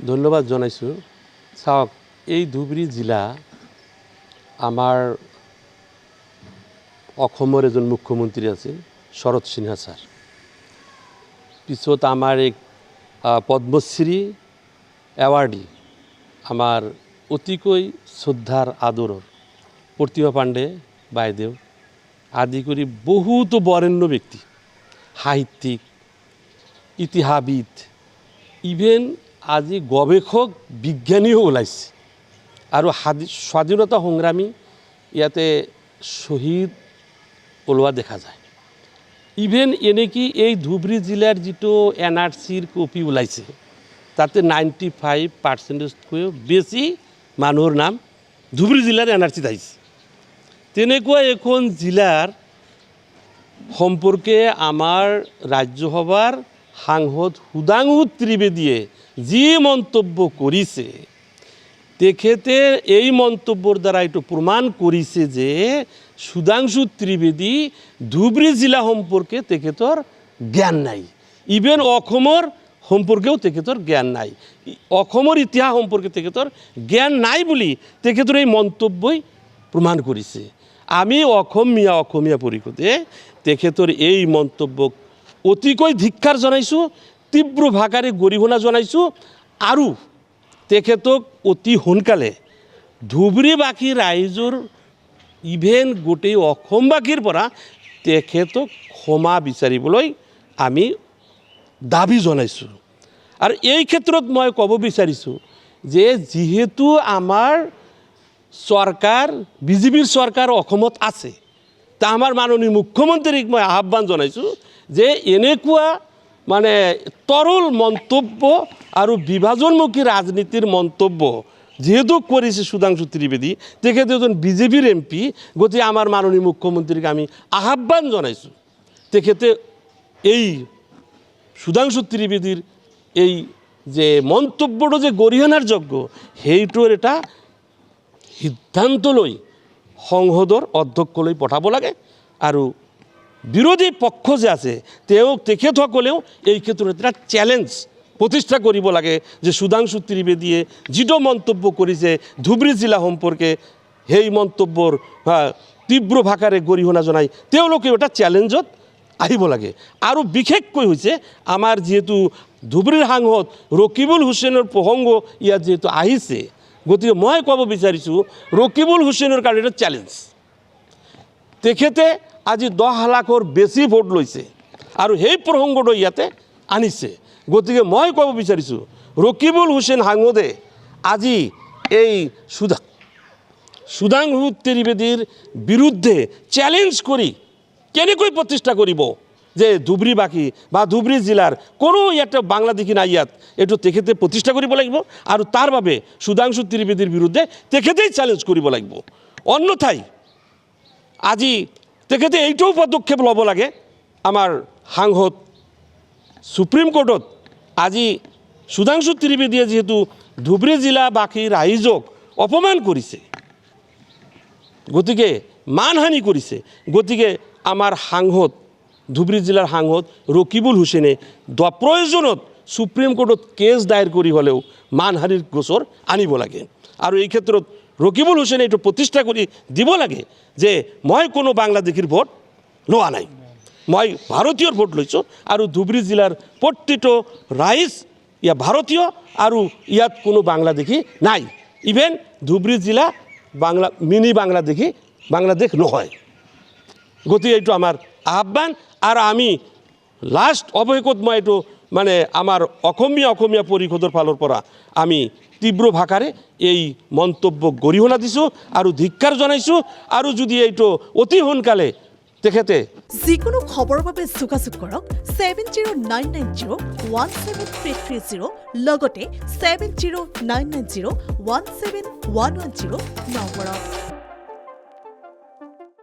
ধন্যবাদ জনাইছোঁ। চাওক, এই ধুবুৰী জিলা আমাৰ অসমৰ এজন মুখ্যমন্ত্ৰী আছিল শৰৎ সিনহা ছাৰ। পিছত আমাৰ এক পদ্মশ্ৰী এৱাৰ্ডী আমাৰ অতিকৈ শ্ৰদ্ধাৰ আদৰৰ প্ৰতিভা পাণ্ডে বাইদেউ আদি কৰি বহুতো বৰেণ্য ব্যক্তি, সাহিত্যিক, ইতিহাসবিদ, ইভেন আজি গৱেষক বিজ্ঞানীও ওলাইছে আৰু স্বাধীনতা সংগ্ৰামী ইয়াতে শ্বহীদ ওলোৱা দেখা যায়। ইভেন এনেকি এই ধুবুৰী জিলাৰ যিটো NRCৰ কপি ওলাইছে তাতে 95%তকৈও বেছি মানুহৰ নাম ধুবুৰী জিলাৰ NRCত আহিছে। তেনেকুৱা এখন জিলাৰ সম্পৰ্কে আমাৰ ৰাজ্যসভাৰ সাংসদ সুধাংশু ত্ৰিবেদীয়ে যি মন্তব্য কৰিছে, তেখেতে এই মন্তব্যৰ দ্বাৰা এইটো প্ৰমাণ কৰিছে যে সুধাংশু ত্ৰিবেদী ধুবুৰী জিলা সম্পৰ্কে তেখেতৰ জ্ঞান নাই। ইভেন অসমৰ সম্পৰ্কেও তেখেতৰ জ্ঞান নাই। অসমৰ ইতিহাস সম্পৰ্কে তেখেতৰ জ্ঞান নাই বুলি তেখেতৰ এই মন্তব্যই প্ৰমাণ কৰিছে। আমি অসমীয়া পৰিষদে তেখেতৰ এই মন্তব্যক অতিকৈ ধিক্কাৰ জনাইছোঁ, তীব্ৰ ভাষাৰে গৰিহণা জনাইছোঁ আৰু তেখেতক অতি সোনকালে ধুবুৰীবাসী ৰাইজৰ ইভেন গোটেই অসমবাসীৰ পৰা তেখেতক ক্ষমা বিচাৰিবলৈ আমি দাবী জনাইছোঁ। আৰু এই ক্ষেত্ৰত মই ক'ব বিচাৰিছোঁ যে যিহেতু আমাৰ চৰকাৰ বিজেপিৰ চৰকাৰ অসমত আছে, তা আমাৰ মাননীয় মুখ্যমন্ত্ৰীক মই আহ্বান জনাইছোঁ যে এনেকুৱা মানে তৰল মন্তব্য আৰু বিভাজনমুখী ৰাজনীতিৰ মন্তব্য যেহেতু কৰিছে সুধাংশু ত্ৰিবেদী, তেখেতে এজন বিজেপিৰ MP, গতিকে আমাৰ মাননীয় মুখ্যমন্ত্ৰীক আমি আহ্বান জনাইছোঁ তেখেতে এই সুধাংশু ত্ৰিবেদীৰ এই যে মন্তব্যটো যে গৰিহণাৰ যোগ্য সেইটোৰ এটা সিদ্ধান্ত লৈ সংসদৰ অধ্যক্ষলৈ পঠাব লাগে আৰু বিৰোধী পক্ষ যে আছে তেখেতসকলেও এই ক্ষেত্ৰত এটা চ্যালেঞ্জ প্ৰতিষ্ঠা কৰিব লাগে যে সুধাংশু ত্ৰিবেদীয়ে যিটো মন্তব্য কৰিছে ধুবুৰী জিলা সম্পৰ্কে সেই মন্তব্যৰ তীব্ৰ ভাষাৰে গৰিহণা জনাই তেওঁলোকেও এটা চ্যালেঞ্জত আহিব লাগে। আৰু বিশেষকৈ হৈছে আমাৰ যিহেতু ধুবুৰীৰ সাংসদ ৰকিবুল হুছেইনৰ প্ৰসংগ ইয়াত যিহেতু আহিছে, গতিকে মই ক'ব বিচাৰিছোঁ ৰকিবুল হুছেইনৰ কাৰণে এটা চ্যালেঞ্জ। তেখেতে আজি 10 লাখৰ বেছি ভোট লৈছে আৰু সেই প্ৰসংগটো ইয়াতে আনিছে। গতিকে মই ক'ব বিচাৰিছোঁ ৰকিবুল হুছেইন সাংসদে আজি এই সুধাংশু ত্ৰিবেদীৰ বিৰুদ্ধে চ্যালেঞ্জ কৰি কেনেকৈ প্ৰতিষ্ঠা কৰিব যে ধুবুৰীবাসী বা ধুবুৰী জিলাৰ কোনো ইয়াতে বাংলাদেশী নাই, ইয়াত এইটো তেখেতে প্ৰতিষ্ঠা কৰিব লাগিব আৰু তাৰ বাবে সুধাংশু ত্ৰিবেদীৰ বিৰুদ্ধে তেখেতেই চ্যালেঞ্জ কৰিব লাগিব। অন্যথাই আজি তেখেতে এইটোও পদক্ষেপ ল'ব লাগে, আমাৰ সাংসদ সুপ্ৰিম কোৰ্টত আজি সুধাংশু ত্ৰিবেদীয়ে যিহেতু ধুবুৰী জিলাবাসী ৰাইজক অপমান কৰিছে, গতিকে মানহানি কৰিছে, গতিকে আমাৰ সাংসদ ধুবুৰী জিলাৰ সাংসদ ৰকিবুল হুছেইনে প্ৰয়োজনত সুপ্ৰিম কোৰ্টত কেছ দায়েৰ কৰি হ'লেও মানহানিৰ গোচৰ আনিব লাগে। আৰু এই ক্ষেত্ৰত ৰকিবুল হুছেইনে এইটো প্ৰতিষ্ঠা কৰি দিব লাগে যে মই কোনো বাংলাদেশীৰ ভোট লোৱা নাই, মই ভাৰতীয়ৰ ভোট লৈছোঁ আৰু ধুবুৰী জিলাৰ প্ৰতিটো ৰাইজ ইয়াত ভাৰতীয় আৰু ইয়াত কোনো বাংলাদেশী নাই। ইভেন ধুবুৰী জিলা মিনি বাংলাদেশ নহয়। গতিকে এইটো আমাৰ আহ্বান আৰু আমি লাষ্ট অৱশেষত মই এইটো মানে আমাৰ অসমীয়া পৰিষদৰ ফালৰ পৰা আমি তীব্ৰ ভাষাৰে এই মন্তব্যক গৰিহণা দিছোঁ আৰু ধিক্কাৰ জনাইছোঁ। আৰু যদি এইটো অতি সোনকালে তেখেতে যিকোনো খবৰৰ বাবে যোগাযোগ কৰক 7099017330 লগতে 7099017110 নম্বৰত।